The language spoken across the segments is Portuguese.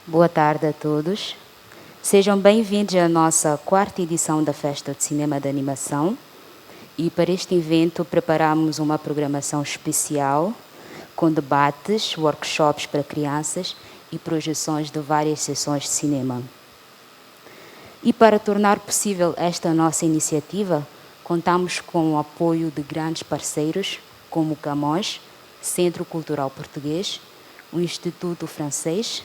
Boa tarde a todos. Sejam bem-vindos à nossa quarta edição da Festa de Cinema de Animação. E para este evento preparamos uma programação especial com debates, workshops para crianças e projeções de várias sessões de cinema. E para tornar possível esta nossa iniciativa, contamos com o apoio de grandes parceiros como o Camões, Centro Cultural Português, o Instituto Francês,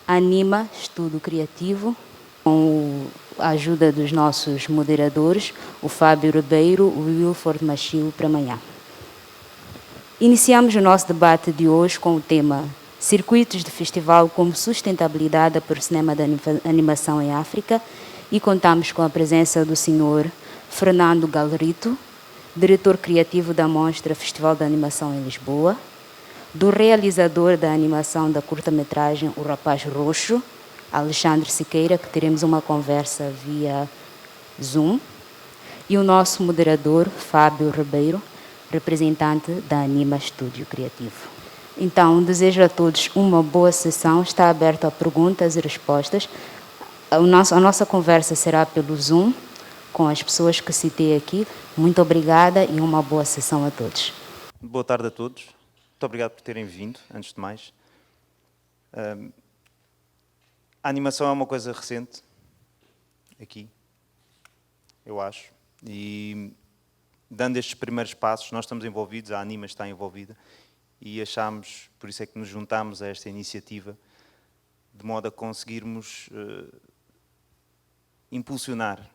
Anima Estudo Criativo, com a ajuda dos nossos moderadores, o Fábio Ribeiro, o Wilford Machilo, para amanhã. Iniciamos o nosso debate de hoje com o tema Circuitos de Festival como Sustentabilidade para o Cinema de Animação em África e contamos com a presença do senhor Fernando Galrito, diretor criativo da Mostra Festival de Animação em Lisboa, do realizador da animação da curta-metragem O Rapaz Roxo, Alexandre Siqueira, que teremos uma conversa via Zoom, e o nosso moderador, Fábio Ribeiro, representante da Anima Estúdio Criativo. Então, desejo a todos uma boa sessão, está aberto a perguntas e respostas. A nossa conversa será pelo Zoom, com as pessoas que citei aqui. Muito obrigada e uma boa sessão a todos. Boa tarde a todos. Muito obrigado por terem vindo, antes de mais. A animação é uma coisa recente, aqui, eu acho, e dando estes primeiros passos, nós estamos envolvidos, a Anima está envolvida, e achámos, por isso é que nos juntámos a esta iniciativa, de modo a conseguirmos impulsionar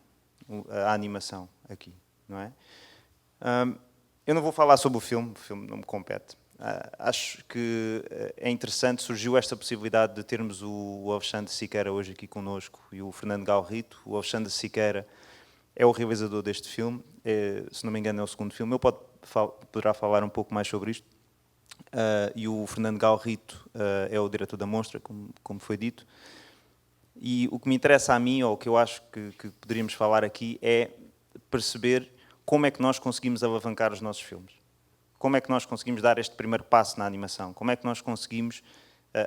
a animação aqui, não é? Eu não vou falar sobre o filme não me compete. Acho que é interessante, surgiu esta possibilidade de termos o Alexandre Siqueira hoje aqui connosco e o Fernando Galrito. O Alexandre Siqueira é o realizador deste filme, se não me engano é o segundo filme, ele poderá falar um pouco mais sobre isto. E o Fernando Galrito é o diretor da Mostra, como foi dito. E o que me interessa a mim, ou o que eu acho que poderíamos falar aqui, é perceber como é que nós conseguimos alavancar os nossos filmes. Como é que nós conseguimos dar este primeiro passo na animação? Como é que nós conseguimos...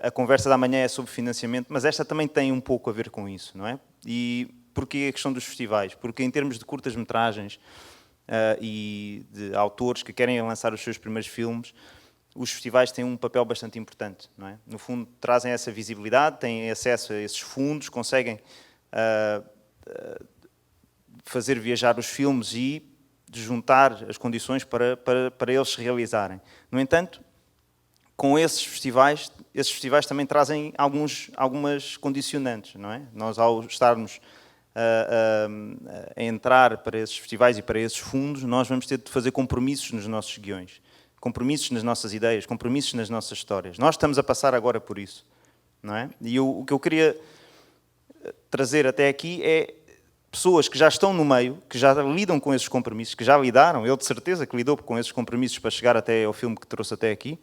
A conversa da manhã é sobre financiamento, mas esta também tem um pouco a ver com isso, não é? E porquê a questão dos festivais? Porque em termos de curtas-metragens e de autores que querem lançar os seus primeiros filmes, os festivais têm um papel bastante importante, não é? No fundo, trazem essa visibilidade, têm acesso a esses fundos, conseguem fazer viajar os filmes e de juntar as condições para eles se realizarem. No entanto, com esses festivais também trazem algumas condicionantes, não é? Nós, ao estarmos a entrar para esses festivais e para esses fundos, nós vamos ter de fazer compromissos nos nossos guiões, compromissos nas nossas ideias, compromissos nas nossas histórias. Nós estamos a passar agora por isso, não é? E o que eu queria trazer até aqui é pessoas que já estão no meio, que já lidam com esses compromissos, que já lidaram, ele de certeza que lidou com esses compromissos para chegar até ao filme que trouxe até aqui,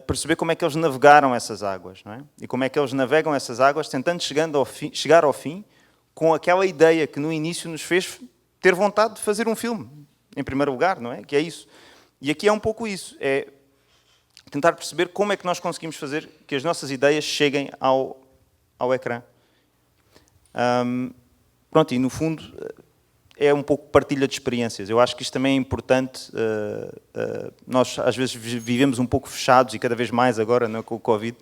perceber como é que eles navegaram essas águas, não é? E como é que eles navegam essas águas tentando chegar ao fim com aquela ideia que no início nos fez ter vontade de fazer um filme, em primeiro lugar, não é? Que é isso. E aqui é um pouco isso, é tentar perceber como é que nós conseguimos fazer que as nossas ideias cheguem ao ecrã. Pronto, e no fundo é um pouco partilha de experiências. Eu acho que isto também é importante. Nós às vezes vivemos um pouco fechados e cada vez mais agora, não é, com o Covid,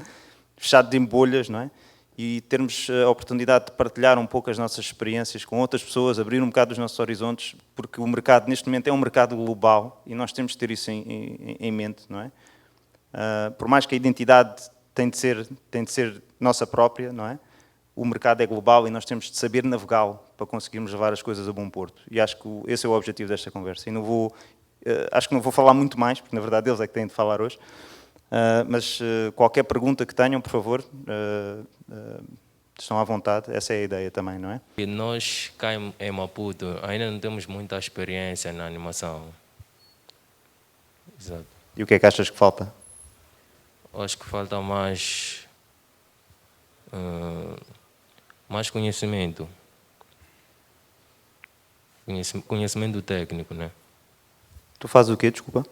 fechados em bolhas, não é? E termos a oportunidade de partilhar um pouco as nossas experiências com outras pessoas, abrir um bocado os nossos horizontes, porque o mercado neste momento é um mercado global e nós temos de ter isso em mente, não é? Por mais que a identidade tem de ser nossa própria, não é? O mercado é global e nós temos de saber navegá-lo para conseguirmos levar as coisas a bom porto. E acho que esse é o objetivo desta conversa. E acho que não vou falar muito mais, porque na verdade eles é que têm de falar hoje. Mas qualquer pergunta que tenham, por favor, estão à vontade. Essa é a ideia também, não é? E nós, cá em Maputo, ainda não temos muita experiência na animação. Exato. E o que é que achas que falta? Acho que falta mais conhecimento. Conhecimento técnico, né? Tu fazes o quê, desculpa?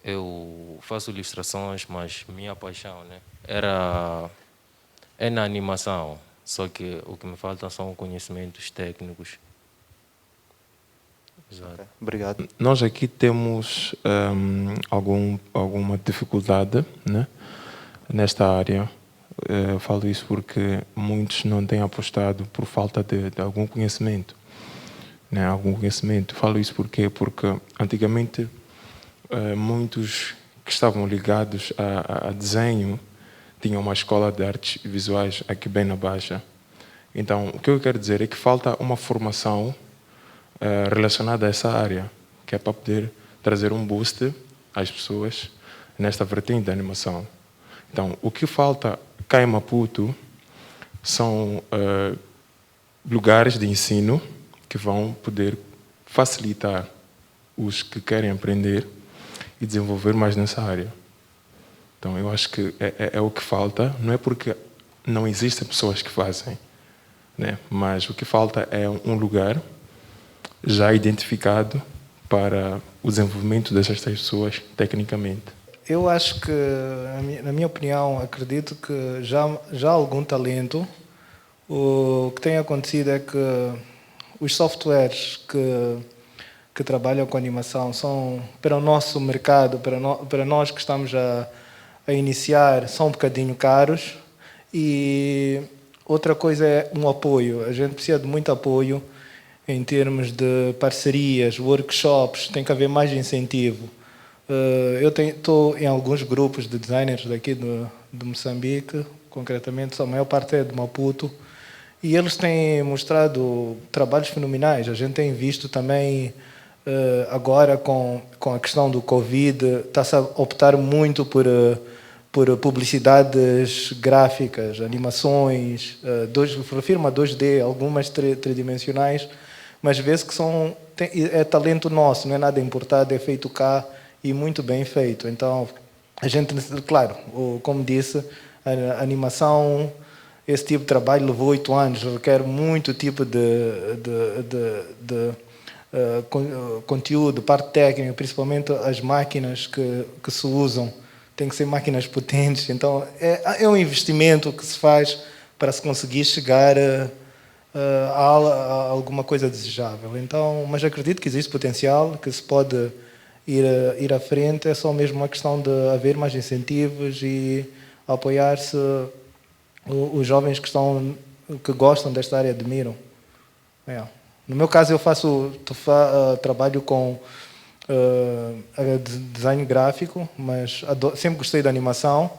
Eu faço ilustrações, mas minha paixão, né, era É na animação, só que o que me falta são conhecimentos técnicos. Exato. Okay. Obrigado. Nós aqui temos alguma dificuldade, né, nesta área. Eu falo isso porque muitos não têm apostado por falta de algum conhecimento. Né, algum conhecimento. Falo isso porque antigamente muitos que estavam ligados a desenho tinham uma escola de artes visuais aqui bem na Baixa. Então, o que eu quero dizer é que falta uma formação relacionada a essa área, que é para poder trazer um boost às pessoas nesta vertente da animação. Então, o que falta cá em Maputo são lugares de ensino que vão poder facilitar os que querem aprender e desenvolver mais nessa área. Então, eu acho que é o que falta, não é porque não existem pessoas que fazem, né? Mas o que falta é um lugar já identificado para o desenvolvimento dessas pessoas tecnicamente. Eu acho que, na minha opinião, acredito que já há algum talento. O que tem acontecido é que os softwares que trabalham com animação são, para o nosso mercado, para nós que estamos a iniciar, são um bocadinho caros. E outra coisa é um apoio. A gente precisa de muito apoio em termos de parcerias, workshops, tem que haver mais incentivo. Eu estou em alguns grupos de designers daqui de Moçambique, concretamente, a maior parte é de Maputo, e eles têm mostrado trabalhos fenomenais. A gente tem visto também, agora com a questão do Covid, está-se a optar muito por publicidades gráficas, animações, firma 2D, algumas tridimensionais, mas vê-se que é talento nosso, não é nada importado, é feito cá e muito bem feito. Então, a gente, claro, como disse, a animação, esse tipo de trabalho levou 8 anos, requer muito tipo de conteúdo, parte técnica, principalmente as máquinas que se usam, tem que ser máquinas potentes. Então, é um investimento que se faz para se conseguir chegar a alguma coisa desejável. Então, mas acredito que existe potencial, que se pode ir à frente. É só mesmo uma questão de haver mais incentivos e apoiar-se os jovens que gostam desta área, admiram. No meu caso, eu trabalho com design gráfico, mas sempre gostei da animação,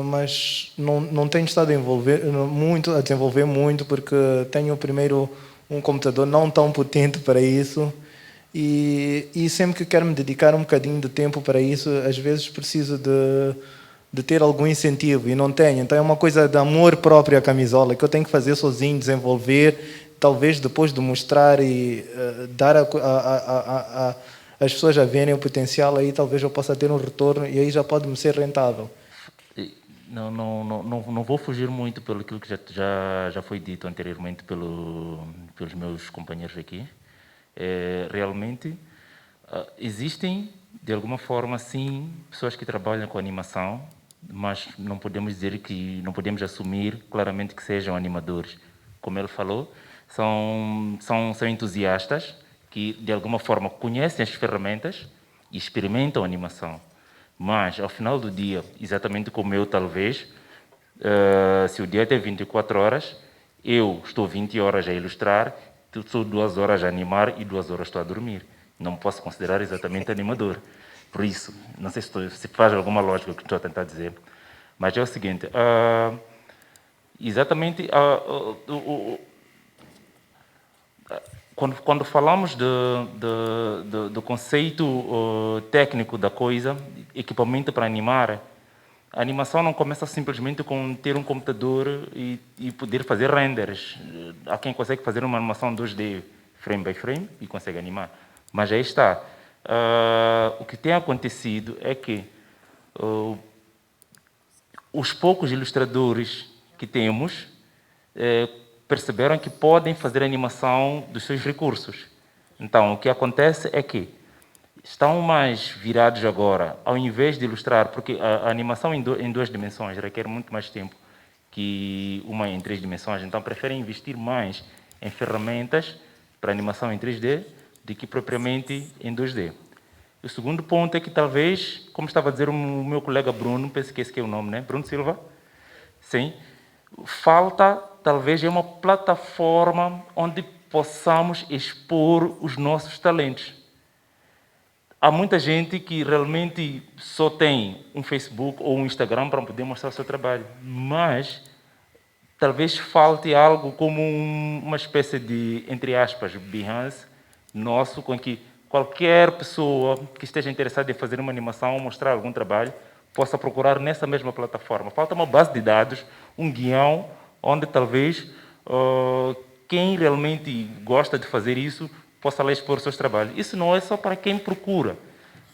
mas não tenho estado a desenvolver muito, porque tenho primeiro um computador não tão potente para isso, e sempre que quero me dedicar um bocadinho de tempo para isso, às vezes preciso de ter algum incentivo, e não tenho. Então é uma coisa de amor próprio à camisola, que eu tenho que fazer sozinho, desenvolver, talvez depois de mostrar e dar as pessoas a verem o potencial, aí talvez eu possa ter um retorno e aí já pode me ser rentável. Não vou fugir muito pelo que já foi dito anteriormente pelos meus companheiros aqui. Realmente, existem, de alguma forma, sim, pessoas que trabalham com animação, mas não podemos assumir claramente que sejam animadores. Como ele falou, são entusiastas que, de alguma forma, conhecem as ferramentas e experimentam a animação. Mas, ao final do dia, exatamente como eu, talvez, se o dia tem 24 horas, eu estou 20 horas a ilustrar, estou 2 horas a animar e 2 horas estou a dormir. Não me posso considerar exatamente animador. Por isso, não sei se faz alguma lógica o que estou a tentar dizer, mas é o seguinte, exatamente, quando falamos do conceito técnico da coisa, equipamento para animar, a animação não começa simplesmente com ter um computador e poder fazer renders. Há quem consegue fazer uma animação 2D, frame by frame, e consegue animar. Mas aí está. O que tem acontecido é que os poucos ilustradores que temos perceberam que podem fazer animação dos seus recursos. Então, o que acontece é que estão mais virados agora, ao invés de ilustrar, porque a animação em 2 dimensões requer muito mais tempo que uma em 3 dimensões, então preferem investir mais em ferramentas para animação em 3D do que propriamente em 2D. O segundo ponto é que talvez, como estava a dizer o meu colega Bruno, penso que esse que é o nome, né? Bruno Silva? Sim. Falta, talvez, uma plataforma onde possamos expor os nossos talentos. Há muita gente que realmente só tem um Facebook ou um Instagram para poder mostrar o seu trabalho, mas talvez falte algo como uma espécie de, entre aspas, Behance nosso, com que qualquer pessoa que esteja interessada em fazer uma animação ou mostrar algum trabalho possa procurar nessa mesma plataforma. Falta uma base de dados, um guião, onde talvez quem realmente gosta de fazer isso possa lá expor os seus trabalhos. Isso não é só para quem procura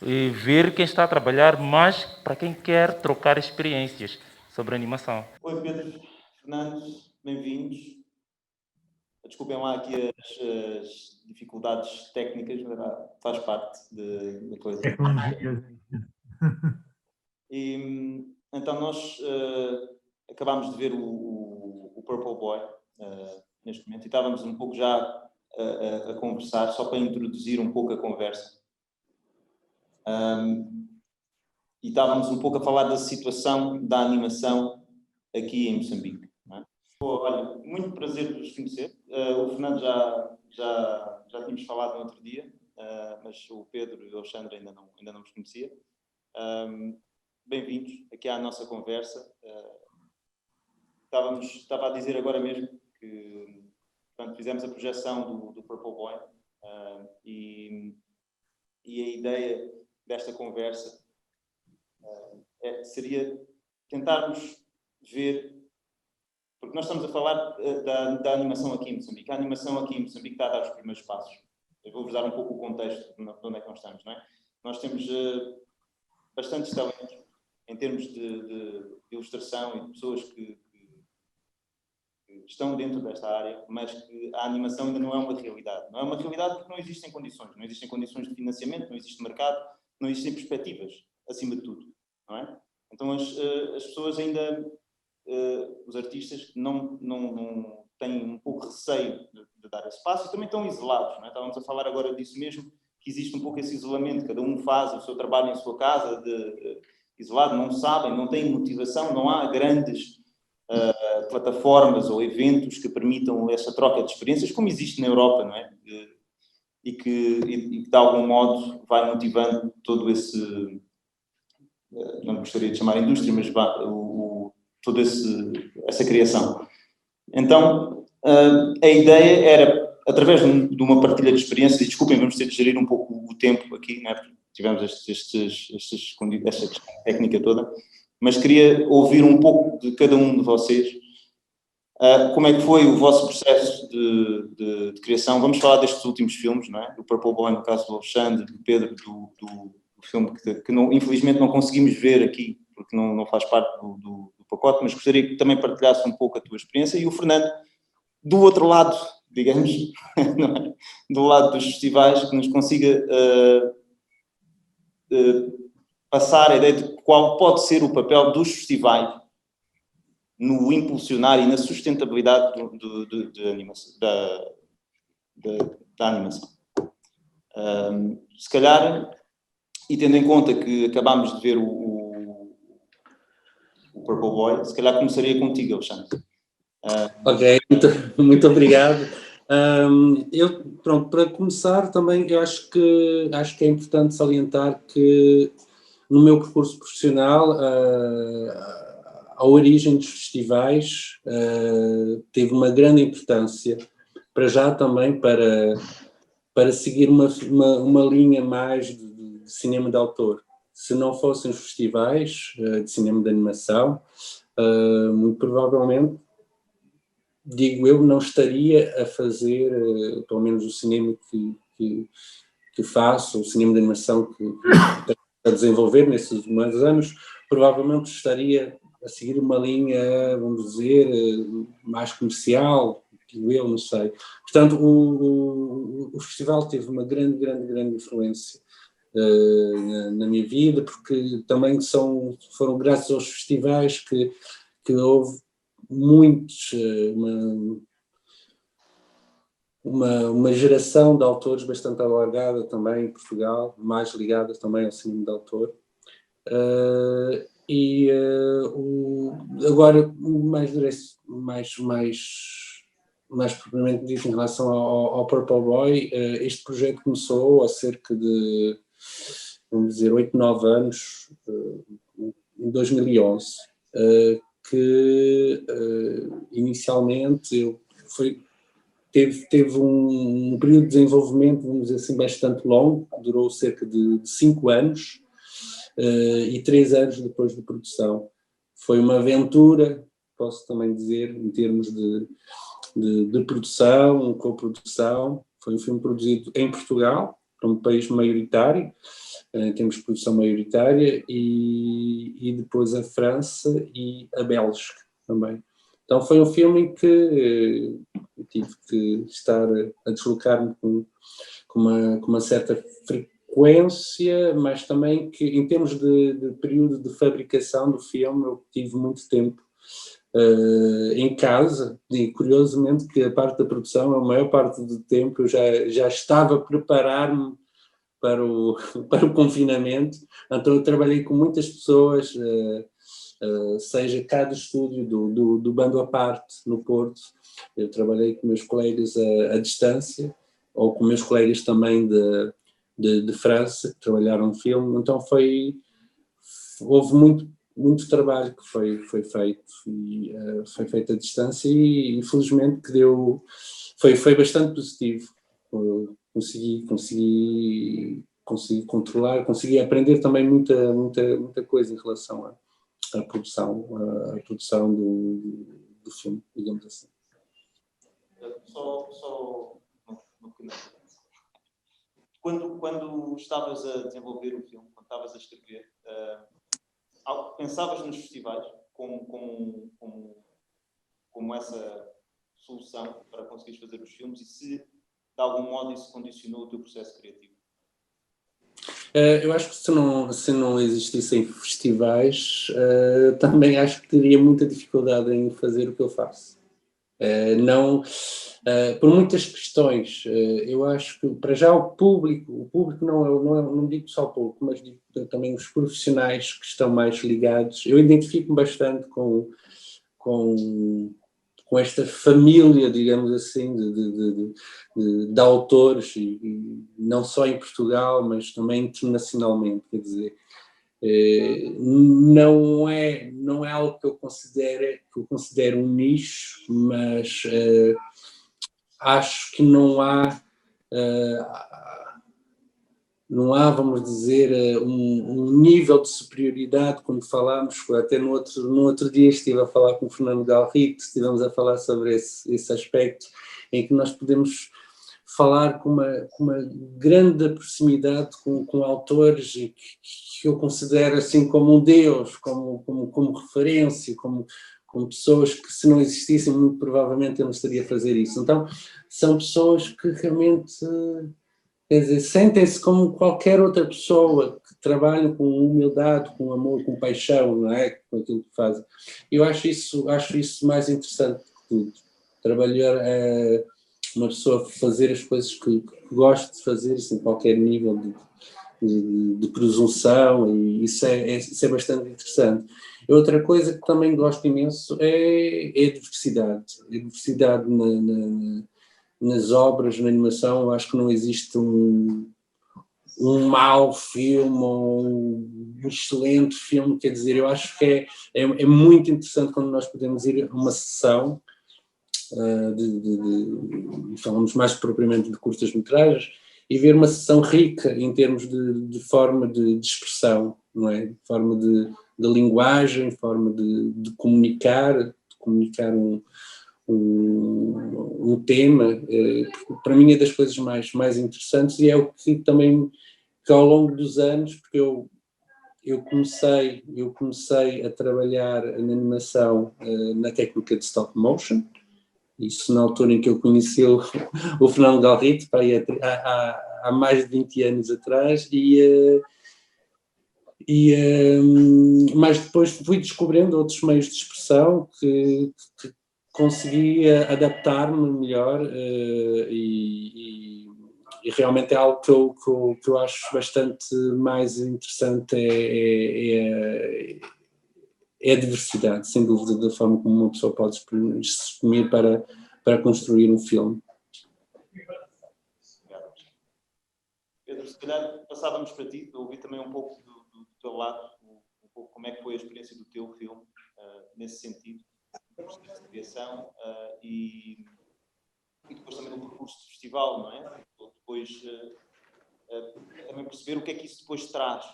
ver quem está a trabalhar, mas para quem quer trocar experiências sobre animação. Oi, Pedro Fernandes, bem-vindos. Desculpem lá aqui as dificuldades técnicas, faz parte da coisa. E, então, nós acabámos de ver o Purple Boy neste momento e estávamos um pouco já a conversar, só para introduzir um pouco a conversa. E estávamos um pouco a falar da situação da animação aqui em Moçambique. Não é? Olha, muito prazer de vos conhecer. O Fernando já tínhamos falado no outro dia, mas o Pedro e o Alexandre ainda não vos conhecia. Bem-vindos aqui à nossa conversa. Estava a dizer agora mesmo que portanto, fizemos a projeção do Purple Boy e a ideia desta conversa seria tentarmos ver, porque nós estamos a falar da animação aqui em Moçambique. A animação aqui em Moçambique está a dar os primeiros passos. Eu vou-vos dar um pouco o contexto de onde é que nós estamos, não é? Nós temos bastantes talentos em termos de ilustração e de pessoas que estão dentro desta área, mas que a animação ainda não é uma realidade. Não é uma realidade porque não existem condições. Não existem condições de financiamento, não existe mercado, não existem perspectivas, acima de tudo. Não é? Então as pessoas ainda, os artistas, não têm um pouco receio de dar esse passo e também estão isolados. Não é? Estávamos a falar agora disso mesmo, que existe um pouco esse isolamento. Cada um faz o seu trabalho em sua casa, isolado, não sabem, não têm motivação, não há grandes plataformas ou eventos que permitam essa troca de experiências, como existe na Europa, não é? E que de algum modo vai motivando todo esse, não gostaria de chamar indústria, mas toda essa criação. Então, a ideia era, através de uma partilha de experiências, e desculpem, vamos ter de gerir um pouco o tempo aqui, não é? Porque tivemos esta técnica toda, mas queria ouvir um pouco de cada um de vocês. Como é que foi o vosso processo de criação? Vamos falar destes últimos filmes, não é? Do Purple Boy, no caso do Alexandre, do Pedro, do filme que infelizmente não conseguimos ver aqui, porque não faz parte do pacote, mas gostaria que também partilhasse um pouco a tua experiência. E o Fernando, do outro lado, digamos, não é? Do lado dos festivais, que nos consiga passar a ideia de qual pode ser o papel dos festivais no impulsionar e na sustentabilidade da animação. Se calhar, e tendo em conta que acabámos de ver o Purple Boy, se calhar começaria contigo, Alexandre. Ok, muito obrigado. Pronto, para começar também, eu acho que é importante salientar que no meu percurso profissional a origem dos festivais teve uma grande importância, para já também para seguir uma linha mais de cinema de autor. Se não fossem os festivais de cinema de animação, muito provavelmente, digo eu, não estaria a fazer, pelo menos o cinema que faço, o cinema de animação que a desenvolver nesses últimos anos, provavelmente estaria a seguir uma linha, vamos dizer, mais comercial, digo eu, não sei. Portanto, o festival teve uma grande influência na minha vida, porque também foram graças aos festivais que houve muitos, uma geração de autores bastante alargada também em Portugal, mais ligada também ao cinema de autor. Agora, mais propriamente dito, em relação ao Purple Boy, este projeto começou há cerca de, vamos dizer, 8, 9 anos, em 2011, que inicialmente teve um período de desenvolvimento, vamos dizer assim, bastante longo, durou cerca de 5 anos, e 3 anos depois de produção. Foi uma aventura, posso também dizer, em termos de produção, coprodução. Foi um filme produzido em Portugal, para um país maioritário, em termos de produção maioritária, e depois a França e a Bélgica também. Então foi um filme em que eu tive que estar a deslocar-me com uma certa frequência, mas também que, em termos de período de fabricação do filme, eu tive muito tempo em casa, e curiosamente que a parte da produção, a maior parte do tempo, eu já estava a preparar-me para o confinamento. Então eu trabalhei com muitas pessoas, seja cá do estúdio do Bando à Parte, no Porto. Eu trabalhei com meus colegas à distância, ou com meus colegas também de França, que trabalharam no filme. Então houve muito trabalho que foi feito, e foi feito à distância, e infelizmente que foi bastante positivo. Consegui controlar, consegui aprender também muita coisa em relação à produção do filme, digamos assim. Só uma pequena pergunta. Quando estavas a desenvolver o filme, quando estavas a escrever, pensavas nos festivais como essa solução para conseguires fazer os filmes, e se de algum modo isso condicionou o teu processo criativo? Eu acho que se não existissem festivais, também acho que teria muita dificuldade em fazer o que eu faço. Por muitas questões. Eu acho que, para já, o público não digo só o público, mas digo também os profissionais que estão mais ligados. Eu identifico-me bastante com esta família, digamos assim, de autores, e não só em Portugal, mas também internacionalmente. Quer dizer, não é algo que eu considero um nicho, mas acho que não há, vamos dizer, um nível de superioridade. Quando falamos, até no outro dia estive a falar com o Fernando Galrito, estivemos a falar sobre esse aspecto, em que nós podemos falar com uma grande proximidade com autores que eu considero assim como um deus, como referência, como pessoas que, se não existissem, muito provavelmente eu não estaria a fazer isso. Então, são pessoas que realmente, quer dizer, sentem-se como qualquer outra pessoa, que trabalham com humildade, com amor, com paixão, não é? Com aquilo que fazem. Eu acho isso mais interessante que tudo. Trabalhar, uma pessoa fazer as coisas que gosta de fazer, sem qualquer nível de presunção, e isso é bastante interessante. Outra coisa que também gosto imenso é a diversidade. A diversidade nas obras, na animação. Eu acho que não existe um mau filme ou um excelente filme. Quer dizer, eu acho que é muito interessante quando nós podemos ir a uma sessão, falamos mais propriamente de curtas-metragens, e ver uma sessão rica em termos de forma de expressão, não é? De forma de linguagem, forma de comunicar um tema. Para mim é das coisas mais interessantes, e é o que também, que ao longo dos anos, porque eu comecei a trabalhar na animação, na técnica de stop motion. Isso na altura em que eu conheci o Fernando Galrito, há mais de 20 anos atrás, e Mas depois fui descobrindo outros meios de expressão que conseguia adaptar-me melhor, e realmente é algo que eu acho bastante mais interessante, é a diversidade, sem dúvida, da forma como uma pessoa pode se exprimir para construir um filme. Pedro, se calhar passávamos para ti, para ouvir também um pouco do teu lado, um pouco como é que foi a experiência do teu filme, nesse sentido, no processo de criação, e depois também no percurso de festival, não é? Depois também perceber o que é que isso depois traz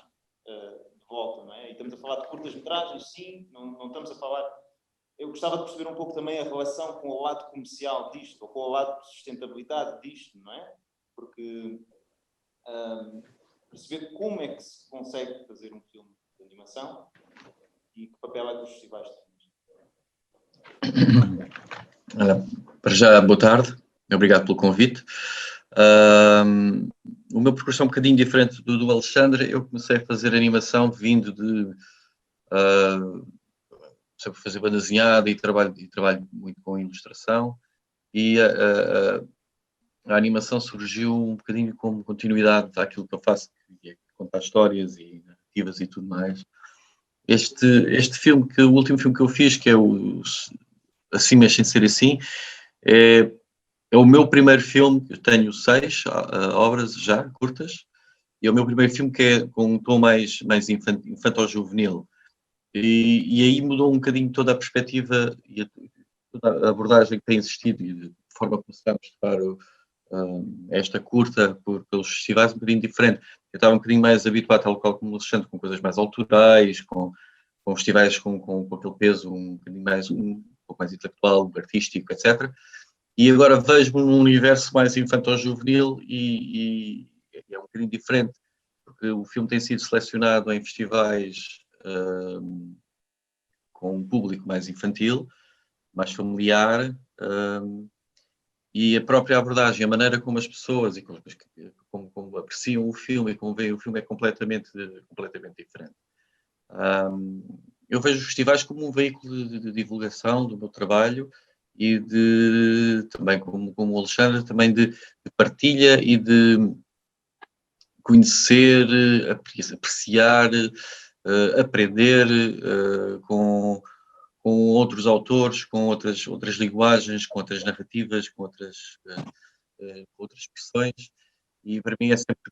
de volta, não é? E estamos a falar de curtas-metragens, sim, não estamos a falar... Eu gostava de perceber um pouco também a relação com o lado comercial disto, ou com o lado de sustentabilidade disto, não é? Porque perceber como é que se consegue fazer um filme de animação e que papel é que os festivais têm. Para já, boa tarde, obrigado pelo convite. O meu percurso é um bocadinho diferente do Alexandre. Eu comecei a fazer animação vindo de sempre fazer banda desenhada e trabalho muito com ilustração, e a animação surgiu um bocadinho como continuidade daquilo que eu faço, que é contar histórias e narrativas e tudo mais. Este filme, o último filme que eu fiz, que é o Assim Mas Sem Ser Assim, é o meu primeiro filme. Eu tenho 6 obras já curtas, e é o meu primeiro filme que é com um tom mais infantil-juvenil. E aí mudou um bocadinho toda a perspectiva e toda a abordagem que tem existido, e de forma como se está a mostrar esta curta pelos festivais, um bocadinho diferente. Eu estava um bocadinho mais habituado, tal qual como o Alexandre, com coisas mais autorais, com festivais com aquele peso um bocadinho mais, um pouco mais intelectual, artístico, etc. E agora vejo-me num universo mais infantil-juvenil e é um bocadinho diferente, porque o filme tem sido selecionado em festivais com um público mais infantil, mais familiar, e a própria abordagem, a maneira como as pessoas e como apreciam o filme e como veem o filme é completamente diferente. Eu vejo os festivais como um veículo de divulgação do meu trabalho e também como o Alexandre, também de partilha e de conhecer, apreciar, aprender com outros autores, com outras linguagens, com outras narrativas, com outras expressões, e para mim é sempre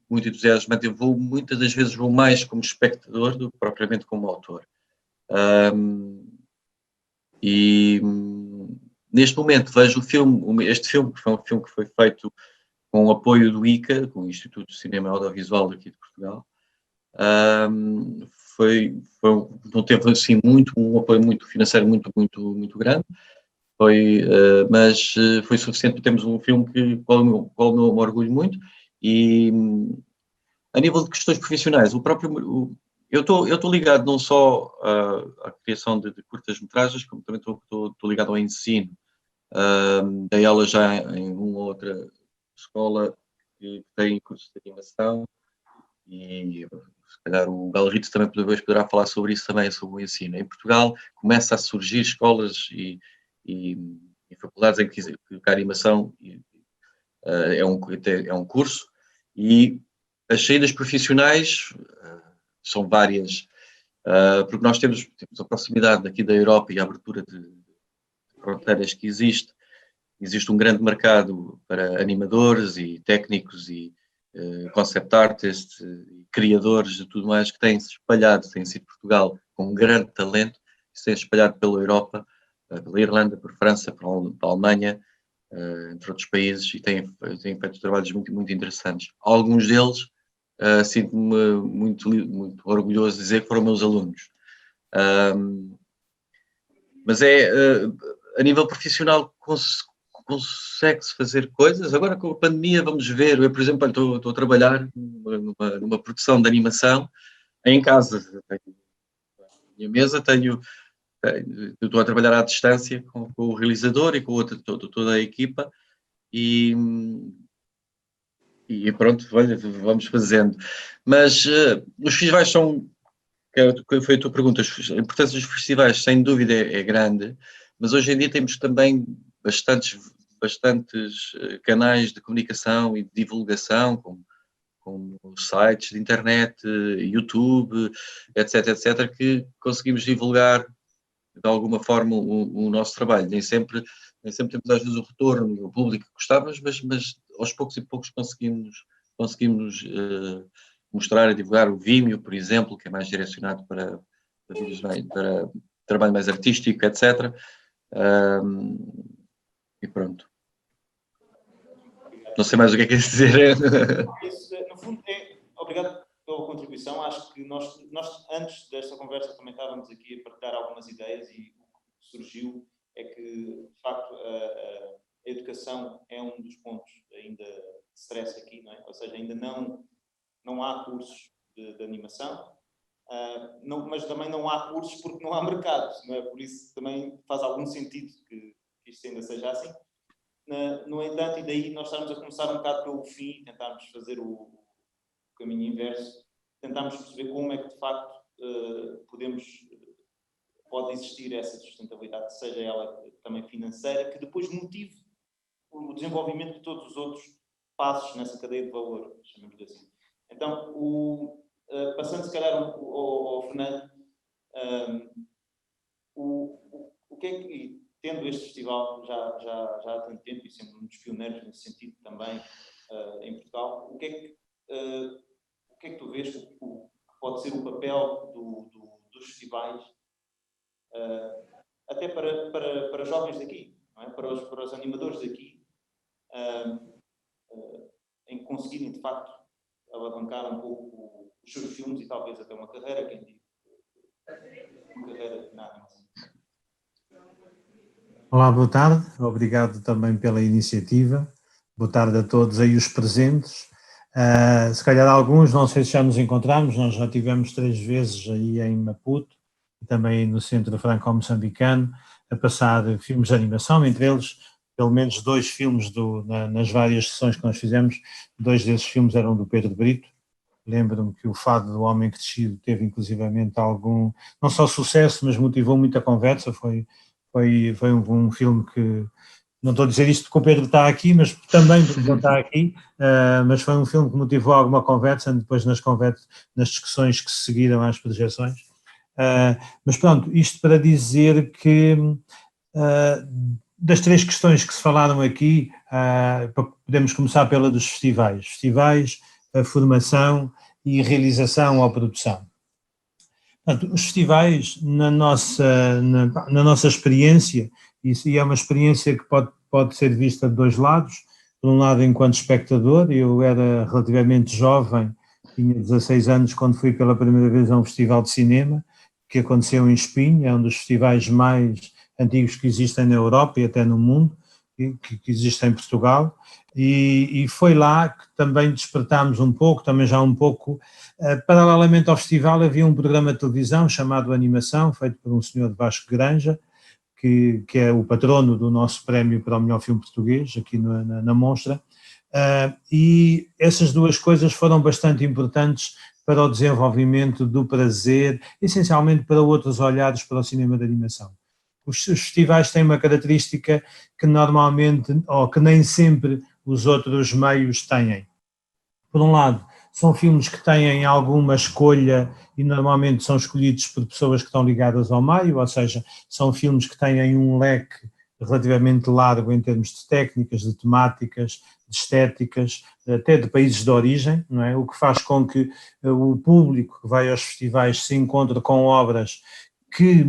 muito entusiasmante. Eu muitas das vezes vou mais como espectador do que propriamente como autor. E neste momento vejo este filme, que foi um filme que foi feito com o apoio do ICA, com o Instituto de Cinema Audiovisual aqui de Portugal. Não teve assim um apoio financeiro muito grande, mas foi suficiente para termos um filme qual eu me orgulho muito. E a nível de questões profissionais, eu estou ligado não só à criação de curtas-metragens, como também estou ligado ao ensino. Dei aula já em uma ou outra escola que tem cursos de animação, e se calhar o Galrito também depois poderá falar sobre isso também, sobre o ensino. Em Portugal começa a surgir escolas e faculdades em que a animação é um curso, e as saídas profissionais são várias, porque nós temos a proximidade daqui da Europa e a abertura de fronteiras que existe um grande mercado para animadores e técnicos e concept artists, criadores e tudo mais, que têm-se espalhado, tem sido Portugal com um grande talento, que se tem espalhado pela Europa, pela Irlanda, por França, para a Alemanha, entre outros países, e têm feito trabalhos muito interessantes. Alguns deles sinto-me muito orgulhoso de dizer que foram meus alunos. Mas a nível profissional consegue-se fazer coisas. Agora com a pandemia vamos ver. Eu, por exemplo, estou a trabalhar numa produção de animação em casa. Tenho a minha mesa, estou a trabalhar à distância com o realizador e com toda a equipa, e e pronto, olha, vamos fazendo. Mas os festivais são, que foi a tua pergunta, a importância dos festivais sem dúvida é grande, mas hoje em dia temos também bastantes canais de comunicação e de divulgação, como sites de internet, YouTube, etc., que conseguimos divulgar de alguma forma o nosso trabalho. Nem sempre temos às vezes o retorno e o público que gostávamos, mas aos poucos e poucos conseguimos mostrar e divulgar o Vimeo, por exemplo, que é mais direcionado para vídeos, para trabalho mais artístico, etc. E pronto. Não sei mais o que é que é dizer. No fundo, obrigado pela contribuição. Acho que nós, antes desta conversa, também estávamos aqui a partilhar algumas ideias e o que surgiu é que, de facto, a educação é um dos pontos ainda de stress aqui, não é? Ou seja, ainda não há cursos de animação, mas também não há cursos porque não há mercado, não é? Por isso também faz algum sentido que isto ainda seja assim. No entanto, e daí nós estamos a começar um bocado pelo fim, tentarmos fazer o caminho inverso, tentarmos perceber como é que de facto pode existir essa sustentabilidade, seja ela também financeira, que depois motive o desenvolvimento de todos os outros passos nessa cadeia de valor, chamemos-lhe assim. Então, passando se calhar ao Fernando, o que é que, tendo este festival já há tanto tempo e sendo um dos pioneiros nesse sentido também em Portugal, o que é que tu vês que pode ser o papel dos festivais até para jovens daqui, não é? para os animadores daqui, em conseguirem de facto alavancar um pouco os seus filmes e talvez até uma carreira, quem diz, uma carreira na animação. Olá, boa tarde. Obrigado também pela iniciativa. Boa tarde a todos aí os presentes. Se calhar alguns, não sei se já nos encontramos, nós já tivemos 3 vezes aí em Maputo e também no Centro Franco-Moçambicano a passar filmes de animação, entre eles pelo menos 2 filmes nas várias sessões que nós fizemos, 2 desses filmes eram do Pedro Brito. Lembro-me que o Fado do Homem Crescido teve inclusivamente algum, não só sucesso, mas motivou muita conversa, foi um filme que, não estou a dizer isto porque o Pedro está aqui, mas também porque ele está aqui, mas foi um filme que motivou alguma conversa, depois nas discussões que se seguiram às projeções. Mas pronto, isto para dizer que das 3 questões que se falaram aqui, podemos começar pela dos festivais. Festivais, a formação e realização ou produção. Portanto, os festivais, na nossa experiência, e é uma experiência que pode ser vista de 2 lados, por um lado enquanto espectador, eu era relativamente jovem, tinha 16 anos quando fui pela primeira vez a um festival de cinema, que aconteceu em Espinho, é um dos festivais mais antigos que existem na Europa e até no mundo, que existe em Portugal, e foi lá que também despertámos um pouco, também já um pouco, paralelamente ao festival havia um programa de televisão chamado Animação, feito por um senhor de Vasco Granja, que é o patrono do nosso prémio para o melhor filme português, aqui na Monstra, e essas 2 coisas foram bastante importantes para o desenvolvimento do prazer, essencialmente para outros olhares para o cinema de animação. Os festivais têm uma característica que normalmente, ou que nem sempre os outros meios têm. Por um lado, são filmes que têm alguma escolha e normalmente são escolhidos por pessoas que estão ligadas ao meio, ou seja, são filmes que têm um leque relativamente largo em termos de técnicas, de temáticas, de estéticas, até de países de origem, não é? O que faz com que o público que vai aos festivais se encontre com obras que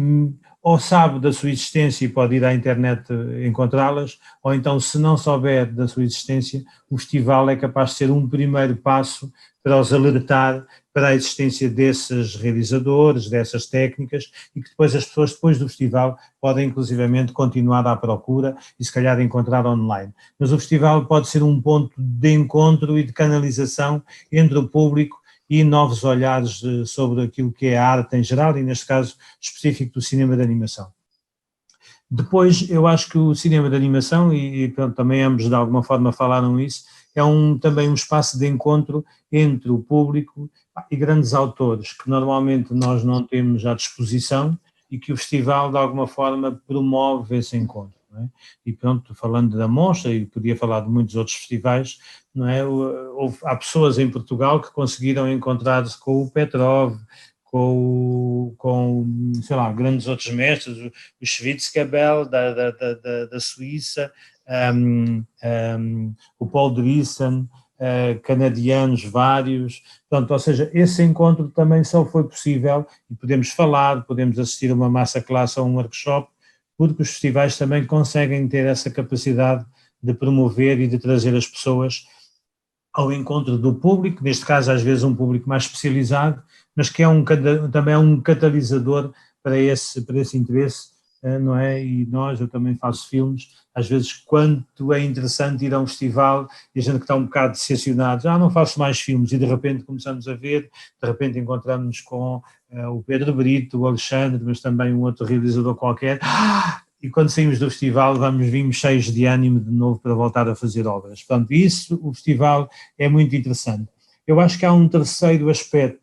ou sabe da sua existência e pode ir à internet encontrá-las, ou então, se não souber da sua existência, o festival é capaz de ser um primeiro passo para os alertar para a existência desses realizadores, dessas técnicas, e que depois as pessoas, depois do festival, podem inclusivamente continuar à procura e se calhar encontrar online. Mas o festival pode ser um ponto de encontro e de canalização entre o público e novos olhares sobre aquilo que é a arte em geral e, neste caso, específico do cinema de animação. Depois, eu acho que o cinema de animação, e pronto, também ambos de alguma forma falaram isso, também um espaço de encontro entre o público e grandes autores que normalmente nós não temos à disposição e que o festival de alguma forma promove esse encontro. Não é? E pronto, falando da Mostra, e podia falar de muitos outros festivais, não é? Há pessoas em Portugal que conseguiram encontrar-se com o Petrov, com sei lá, grandes outros mestres, o Schwitzgebel da Suíça, o Paul Drisson, canadianos vários, portanto, ou seja, esse encontro também só foi possível, e podemos falar, podemos assistir a uma masterclass ou a um workshop, porque os festivais também conseguem ter essa capacidade de promover e de trazer as pessoas ao encontro do público, neste caso às vezes um público mais especializado, mas que também é um catalisador para esse interesse, não é? E eu também faço filmes, às vezes quanto é interessante ir a um festival e a gente que está um bocado decepcionado, não faço mais filmes, e de repente começamos a ver, de repente encontramos-nos com o Pedro Brito, o Alexandre, mas também um outro realizador qualquer, e quando saímos do festival vimos cheios de ânimo de novo para voltar a fazer obras. Portanto, isso, o festival é muito interessante. Eu acho que há um terceiro aspecto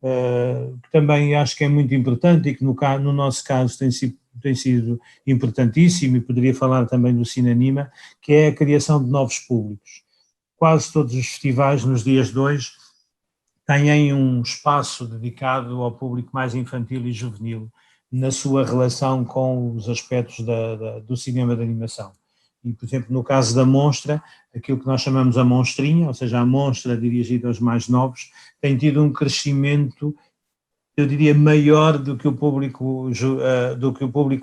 que também acho que é muito importante e que no nosso caso tem sido importantíssimo, e poderia falar também do Cinanima, que é a criação de novos públicos. Quase todos os festivais nos dias de hoje têm um espaço dedicado ao público mais infantil e juvenil, na sua relação com os aspectos do cinema de animação. E, por exemplo, no caso da Monstra, aquilo que nós chamamos a Monstrinha, ou seja, a Monstra dirigida aos mais novos, tem tido um crescimento, eu diria, maior do que o público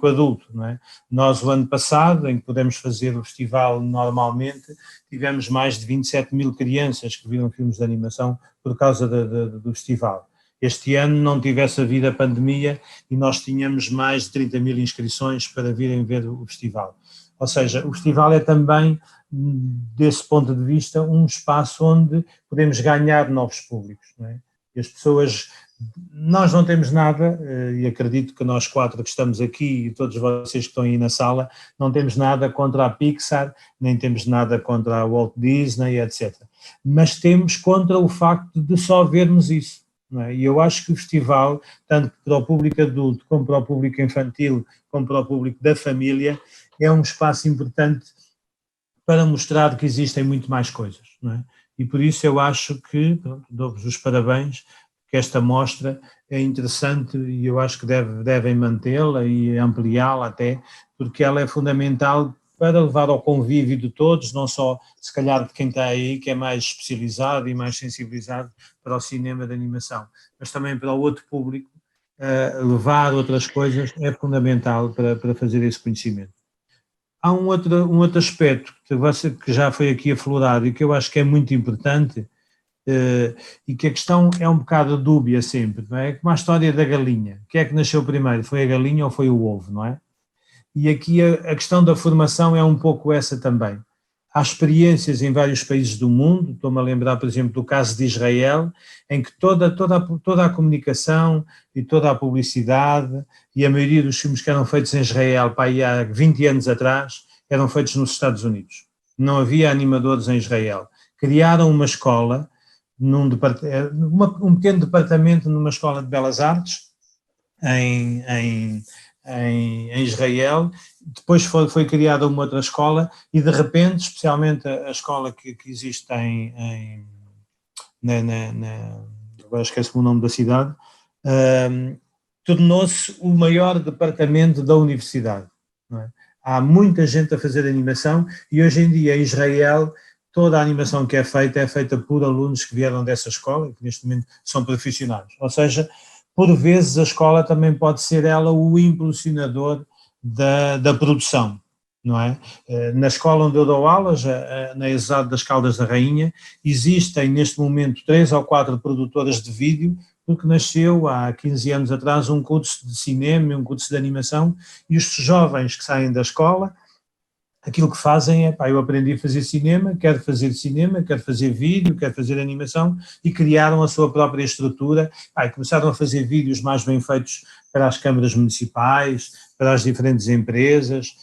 adulto, não é? Nós, o ano passado, em que pudemos fazer o festival normalmente, tivemos mais de 27 mil crianças que viram filmes de animação por causa do festival. Este ano não tivesse havido a pandemia e nós tínhamos mais de 30 mil inscrições para virem ver o festival. Ou seja, o festival é também, desse ponto de vista, um espaço onde podemos ganhar novos públicos, não é? E as pessoas, nós não temos nada, e acredito que nós quatro que estamos aqui e todos vocês que estão aí na sala, não temos nada contra a Pixar, nem temos nada contra a Walt Disney, etc. Mas temos contra o facto de só vermos isso. Não é? E eu acho que o festival, tanto para o público adulto, como para o público infantil, como para o público da família, é um espaço importante para mostrar que existem muito mais coisas, não é? E por isso eu acho que, dou-vos os parabéns, que esta mostra é interessante e eu acho que devem mantê-la e ampliá-la até, porque ela é fundamental para levar ao convívio de todos, não só, se calhar, de quem está aí, que é mais especializado e mais sensibilizado para o cinema de animação, mas também para o outro público, levar outras coisas é fundamental para fazer esse conhecimento. Há um outro aspecto que já foi aqui aflorado e que eu acho que é muito importante, e que a questão é um bocado dúbia sempre, não é? Como a história da galinha. O que é que nasceu primeiro? Foi a galinha ou foi o ovo, não é? E aqui a questão da formação é um pouco essa também. Há experiências em vários países do mundo, estou-me a lembrar, por exemplo, do caso de Israel, em que toda a comunicação e toda a publicidade e a maioria dos filmes que eram feitos em Israel para aí há 20 anos atrás eram feitos nos Estados Unidos. Não havia animadores em Israel. Criaram uma escola, um pequeno departamento numa escola de belas artes em Israel. Depois foi criada uma outra escola e de repente, especialmente a escola que existe agora esqueço-me o nome da cidade, tornou-se o maior departamento da universidade, não é? Há muita gente a fazer animação e hoje em dia em Israel toda a animação que é feita por alunos que vieram dessa escola e que neste momento são profissionais, ou seja, por vezes a escola também pode ser ela o impulsionador da produção, não é? Na escola onde eu dou aulas, na ESAD das Caldas da Rainha, existem neste momento 3 ou 4 produtoras de vídeo, porque nasceu há 15 anos atrás um curso de cinema e um curso de animação, e os jovens que saem da escola, aquilo que fazem é, eu aprendi a fazer cinema, quero fazer vídeo, quero fazer animação, e criaram a sua própria estrutura, e começaram a fazer vídeos mais bem feitos para as câmaras municipais, para as diferentes empresas,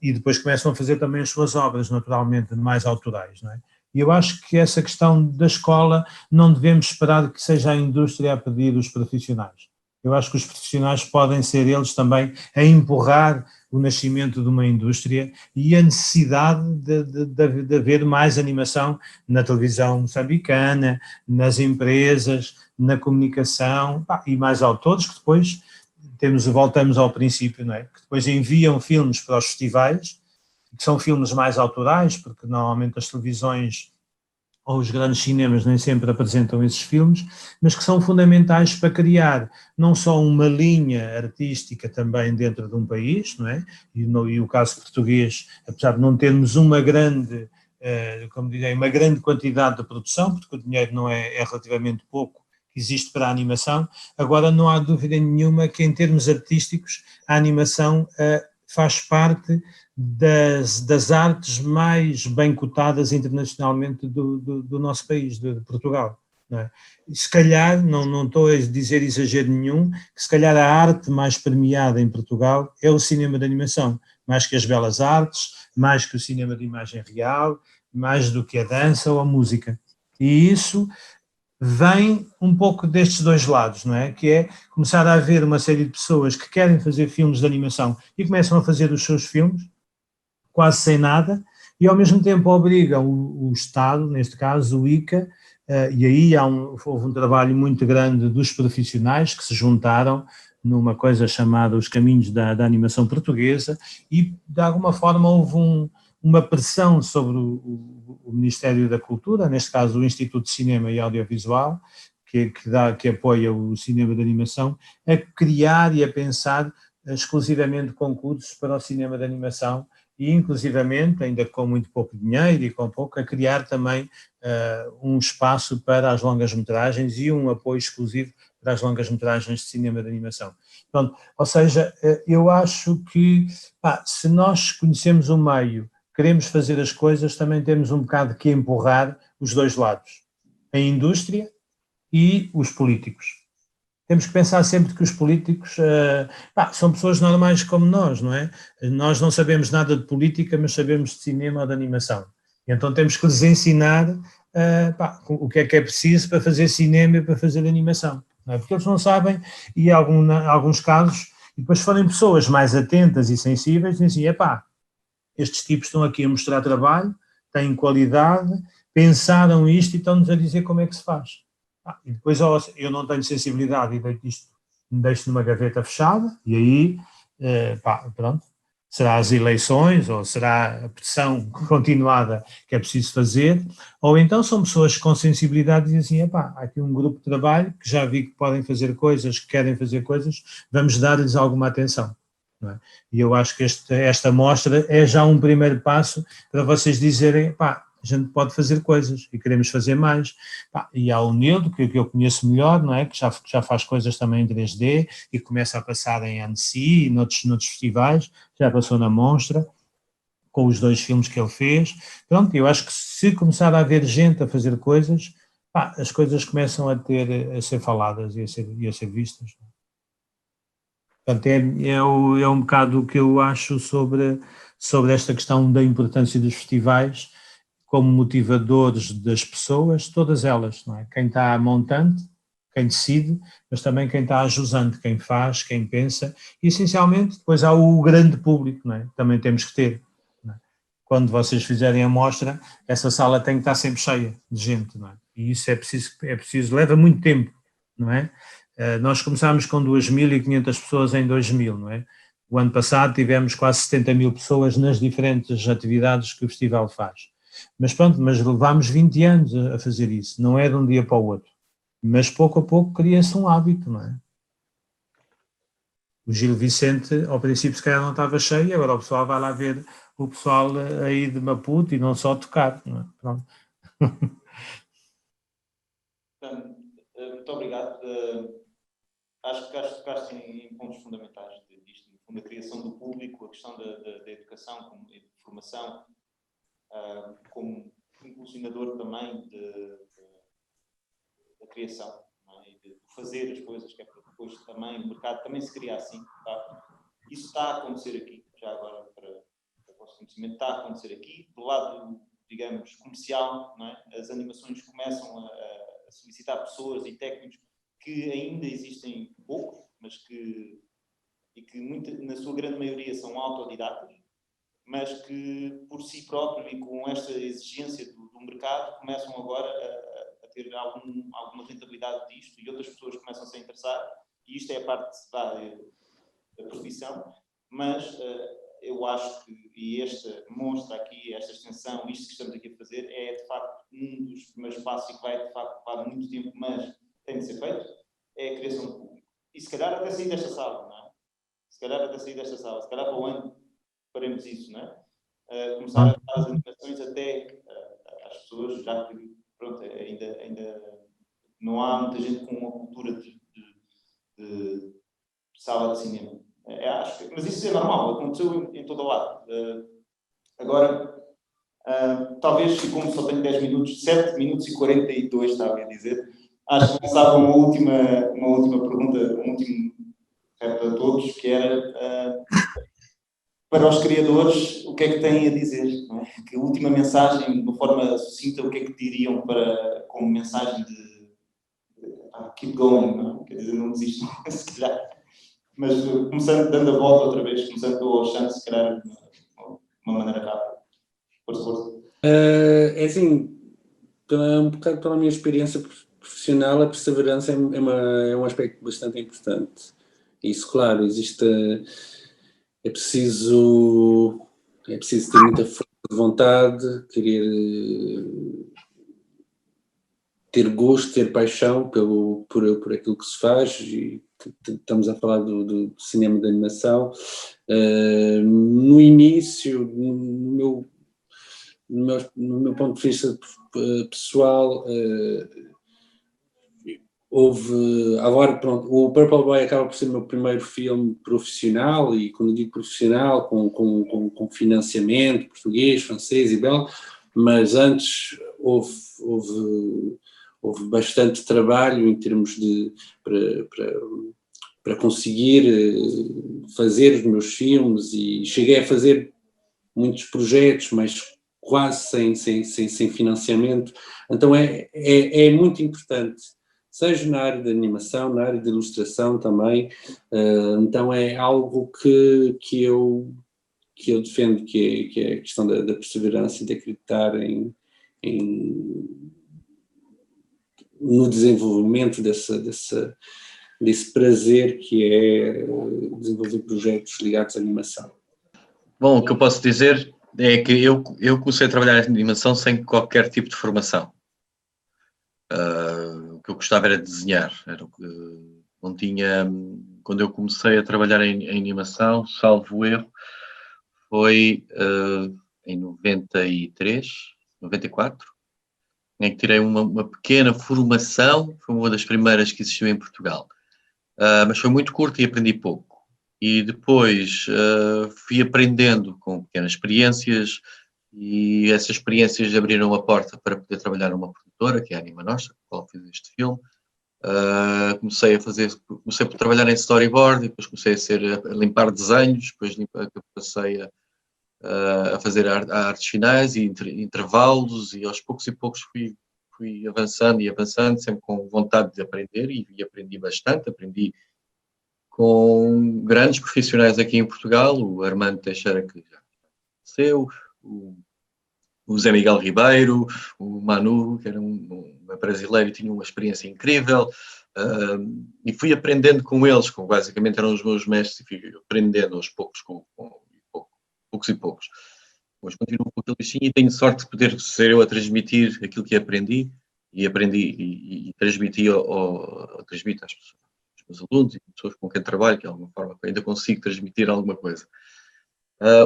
e depois começam a fazer também as suas obras, naturalmente, mais autorais, não é? E eu acho que essa questão da escola não devemos esperar que seja a indústria a pedir os profissionais. Eu acho que os profissionais podem ser eles também a empurrar o nascimento de uma indústria e a necessidade de haver mais animação na televisão moçambicana, nas empresas, na comunicação, e mais autores que depois voltamos ao princípio, não é? Que depois enviam filmes para os festivais, que são filmes mais autorais, porque normalmente as televisões ou os grandes cinemas nem sempre apresentam esses filmes, mas que são fundamentais para criar não só uma linha artística também dentro de um país, não é? E o caso português, apesar de não termos uma grande, como direi, uma grande quantidade de produção, porque o dinheiro não é relativamente pouco que existe para a animação, agora não há dúvida nenhuma que em termos artísticos a animação faz parte das artes mais bem cotadas internacionalmente do nosso país, de Portugal. Não é? Se calhar, não estou a dizer exagero nenhum, que se calhar a arte mais premiada em Portugal é o cinema de animação, mais que as belas artes, mais que o cinema de imagem real, mais do que a dança ou a música. E isso vem um pouco destes dois lados, não é? Que é começar a haver uma série de pessoas que querem fazer filmes de animação e começam a fazer os seus filmes, quase sem nada, e ao mesmo tempo obrigam o Estado, neste caso o ICA, e aí houve um trabalho muito grande dos profissionais que se juntaram numa coisa chamada Os Caminhos da Animação Portuguesa, e de alguma forma houve uma pressão sobre o Ministério da Cultura, neste caso o Instituto de Cinema e Audiovisual, que apoia o cinema de animação, a criar e a pensar exclusivamente concursos para o cinema de animação e inclusivamente, ainda com muito pouco dinheiro e com pouco, a criar também um espaço para as longas-metragens e um apoio exclusivo para as longas-metragens de cinema de animação. Pronto, ou seja, eu acho que se nós conhecemos o meio, queremos fazer as coisas, também temos um bocado que empurrar os dois lados, a indústria e os políticos. Temos que pensar sempre que os políticos são pessoas normais como nós, não é? Nós não sabemos nada de política, mas sabemos de cinema ou de animação. E então temos que lhes ensinar o que é preciso para fazer cinema e para fazer animação. Não é? Porque eles não sabem, e em alguns casos, e depois forem pessoas mais atentas e sensíveis, dizem assim, estes tipos estão aqui a mostrar trabalho, têm qualidade, pensaram isto e estão-nos a dizer como é que se faz. E depois eu não tenho sensibilidade e deixo numa gaveta fechada e aí, pronto, será as eleições ou será a pressão continuada que é preciso fazer, ou então são pessoas com sensibilidade e dizem assim, há aqui um grupo de trabalho que já vi que podem fazer coisas, que querem fazer coisas, vamos dar-lhes alguma atenção. Não é? E eu acho que esta mostra é já um primeiro passo para vocês dizerem, a gente pode fazer coisas e queremos fazer mais. E há o Nildo, que eu conheço melhor, não é? Que já faz coisas também em 3D e começa a passar em Annecy e noutros festivais, já passou na Monstra, com os 2 filmes que ele fez. Pronto, eu acho que se começar a haver gente a fazer coisas, as coisas começam a ser faladas e a ser vistas. Portanto, é um bocado o que eu acho sobre esta questão da importância dos festivais como motivadores das pessoas, todas elas, não é? Quem está montante, quem decide, mas também quem está ajusante, quem faz, quem pensa, e essencialmente depois há o grande público, não é? Também temos que ter. Não é? Quando vocês fizerem a mostra, essa sala tem que estar sempre cheia de gente, não é? E isso é preciso, leva muito tempo, não é? Nós começámos com 2.500 pessoas em 2000, não é? O ano passado tivemos quase 70.000 pessoas nas diferentes atividades que o festival faz. Mas pronto, levámos 20 anos a fazer isso, não é de um dia para o outro. Mas pouco a pouco cria-se um hábito, não é? O Gil Vicente, ao princípio, se calhar não estava cheio, agora o pessoal vai lá ver o pessoal aí de Maputo e não só tocar, não é? Pronto. Muito obrigado. Acho que tocaste em pontos fundamentais disto, no fundo, a criação do público, a questão da educação, de formação, como impulsionador também da criação, não é? E de fazer as coisas, que é para depois também o mercado também se cria assim. Tá? Isso está a acontecer aqui, já agora para o vosso conhecimento, está a acontecer aqui. Do lado digamos, comercial, não é? As animações começam a solicitar pessoas e técnicos que ainda existem poucos, mas que na sua grande maioria são autodidatas, mas que por si próprios e com esta exigência do mercado começam agora a ter alguma rentabilidade disto, e outras pessoas começam a se interessar, e isto é a parte da profissão, mas eu acho que, e esta mostra aqui, esta extensão, isto que estamos aqui a fazer, é de facto um dos primeiros passos e que vai de facto levar muito tempo, mas tem de ser feito, é a criação de público. E se calhar até sair desta sala, não é? Se calhar até sair desta sala, se calhar para o ano faremos isso, não é? Começar a dar as animações até às pessoas, já que pronto, ainda não há muita gente com uma cultura de sala de cinema. Mas isso é normal, aconteceu em todo o lado. Agora, talvez, e como só tenho 10 minutos, 7 minutos e 42, estava a dizer, acho que lançava uma última pergunta, um último reto a todos, que era para os criadores, o que é que têm a dizer? Não é? Que última mensagem, de uma forma sucinta, o que é que diriam como mensagem de keep going, não é? Quer dizer, não desistam, se calhar. Mas começando, dando a volta outra vez, começando ao chance, se calhar, de uma maneira rápida. Força. É assim, um bocado pela minha experiência profissional, a perseverança é um aspecto bastante importante. Isso, claro, existe... É preciso ter muita força de vontade, querer ter gosto, ter paixão por aquilo que se faz, e estamos a falar do cinema de animação. No início, no meu ponto de vista pessoal, agora pronto, o Purple Boy acaba por ser o meu primeiro filme profissional, e quando digo profissional, com financiamento português, francês e belga, mas antes houve bastante trabalho em termos de para conseguir fazer os meus filmes, e cheguei a fazer muitos projetos, mas quase sem financiamento. Então é muito importante, seja na área de animação, na área de ilustração também. Então é algo que eu defendo, que é a questão da perseverança e de acreditar no desenvolvimento desse prazer que é desenvolver projetos ligados à animação. Bom, o que eu posso dizer é que eu comecei a trabalhar em animação sem qualquer tipo de formação. O que eu gostava era de desenhar. Era o que não tinha. Quando eu comecei a trabalhar em animação, salvo erro, foi em 93, 94, em que tirei uma pequena formação. Foi uma das primeiras que existiu em Portugal. Mas foi muito curta e aprendi pouco. E depois fui aprendendo com pequenas experiências, e essas experiências abriram a porta para poder trabalhar numa produtora, que é a Anima Nostra, com a qual fiz este filme. Comecei por trabalhar em storyboard, depois comecei a limpar desenhos, depois passei a fazer artes finais e intervalos, e aos poucos e poucos fui avançando, sempre com vontade de aprender, e aprendi bastante. Aprendi com grandes profissionais aqui em Portugal, o Armando Teixeira, que já conheceu, o Zé Miguel Ribeiro, o Manu, que era um brasileiro e tinha uma experiência incrível, e fui aprendendo com eles, basicamente eram os meus mestres, e fui aprendendo aos poucos, poucos e poucos. Mas continuo com aquele bichinho, e tenho sorte de poder ser eu a transmitir aquilo que aprendi, e transmiti transmito às pessoas, aos meus alunos e pessoas com quem trabalho, que de alguma forma ainda consigo transmitir alguma coisa.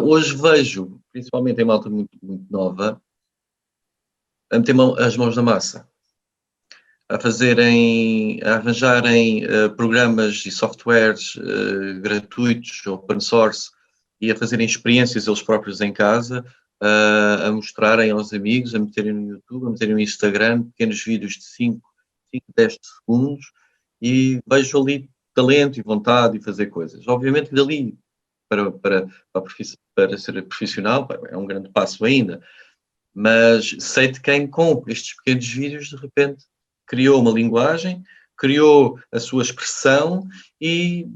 Hoje vejo, principalmente em malta muito, muito nova, a meter as mãos na massa, a arranjarem programas e softwares gratuitos, open source, e a fazerem experiências eles próprios em casa, a mostrarem aos amigos, a meterem no YouTube, a meterem no Instagram, pequenos vídeos de 5, 10 segundos, e vejo ali talento e vontade de fazer coisas. Obviamente, dali para ser profissional é um grande passo ainda, mas sei de quem com estes pequenos vídeos, de repente, criou uma linguagem, criou a sua expressão e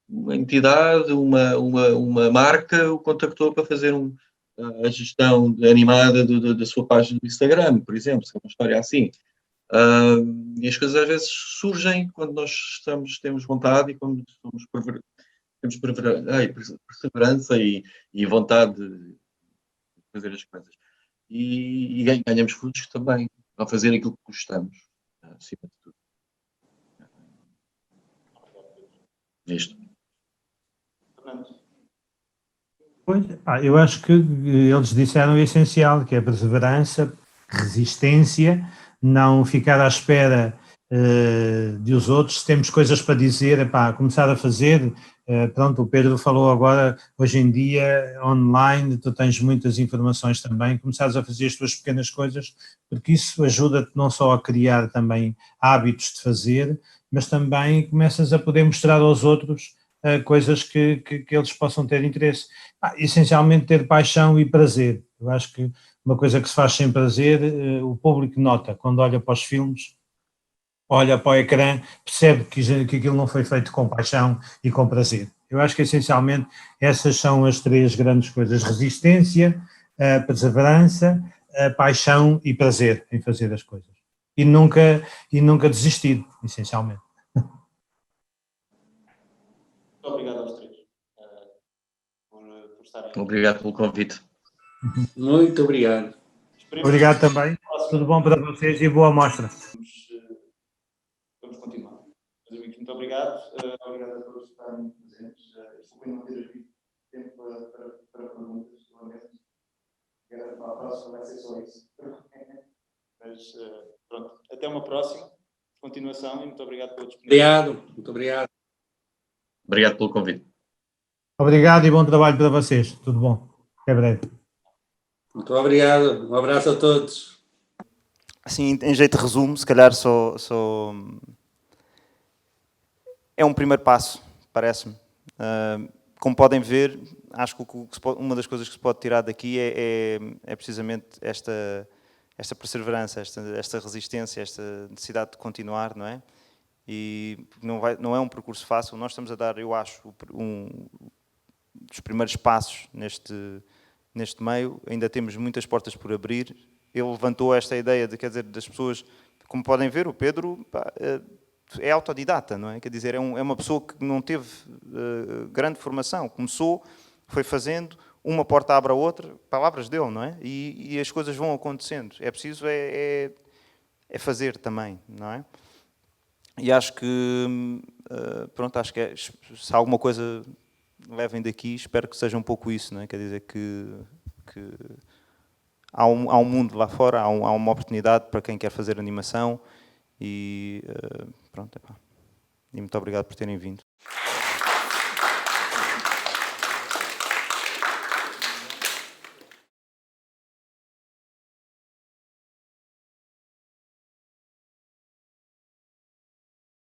uma entidade, uma marca o contactou para fazer a gestão animada da sua página do Instagram, por exemplo, se é uma história assim. E as coisas às vezes surgem quando nós temos vontade e quando temos perseverança e vontade de fazer as coisas. E ganhamos frutos também ao fazer aquilo que gostamos, acima de tudo. Isto. Pois, eu acho que eles disseram o essencial, que é perseverança, resistência, não ficar à espera de os outros. Se temos coisas para dizer, começar a fazer. Pronto, o Pedro falou agora, hoje em dia, online, tu tens muitas informações também, começares a fazer as tuas pequenas coisas, porque isso ajuda-te não só a criar também hábitos de fazer, mas também começas a poder mostrar aos outros coisas que eles possam ter interesse. Essencialmente ter paixão e prazer. Eu acho que uma coisa que se faz sem prazer, o público nota, quando olha para os filmes, olha para o ecrã, percebe que aquilo não foi feito com paixão e com prazer. Eu acho que essencialmente essas são as três grandes coisas: resistência, perseverança, paixão e prazer em fazer as coisas. E nunca desistir, essencialmente. Muito obrigado aos três por estarem aqui. Obrigado pelo convite. Muito obrigado. Obrigado também. Tudo bom para vocês e boa amostra. Vamos continuar. Meus amigos, muito obrigado. Obrigado a todos por estarem presentes. Desculpem não ter havido tempo para perguntas, lamento. Para a próxima vai ser só isso. Mas pronto, até uma próxima continuação e muito obrigado pela disponibilidade. Obrigado, muito obrigado. Obrigado pelo convite. Obrigado e bom trabalho para vocês. Tudo bom. Até breve. Muito obrigado. Um abraço a todos. Assim, em jeito de resumo, se calhar é um primeiro passo, parece-me. Como podem ver, acho que uma das coisas que se pode tirar daqui é precisamente esta perseverança, esta resistência, esta necessidade de continuar, não é? E não é um percurso fácil. Nós estamos a dar, eu acho, dos primeiros passos neste meio. Ainda temos muitas portas por abrir. Ele levantou esta ideia das pessoas, como podem ver, o Pedro é autodidata, não é? Quer dizer, é uma pessoa que não teve grande formação. Começou, foi fazendo, uma porta abre a outra, palavras dele, não é? E as coisas vão acontecendo. É preciso fazer também, não é? E acho que, acho que se há alguma coisa levem daqui, espero que seja um pouco isso, não é? Quer dizer que há um mundo lá fora, há uma oportunidade para quem quer fazer animação e pronto, e muito obrigado por terem vindo.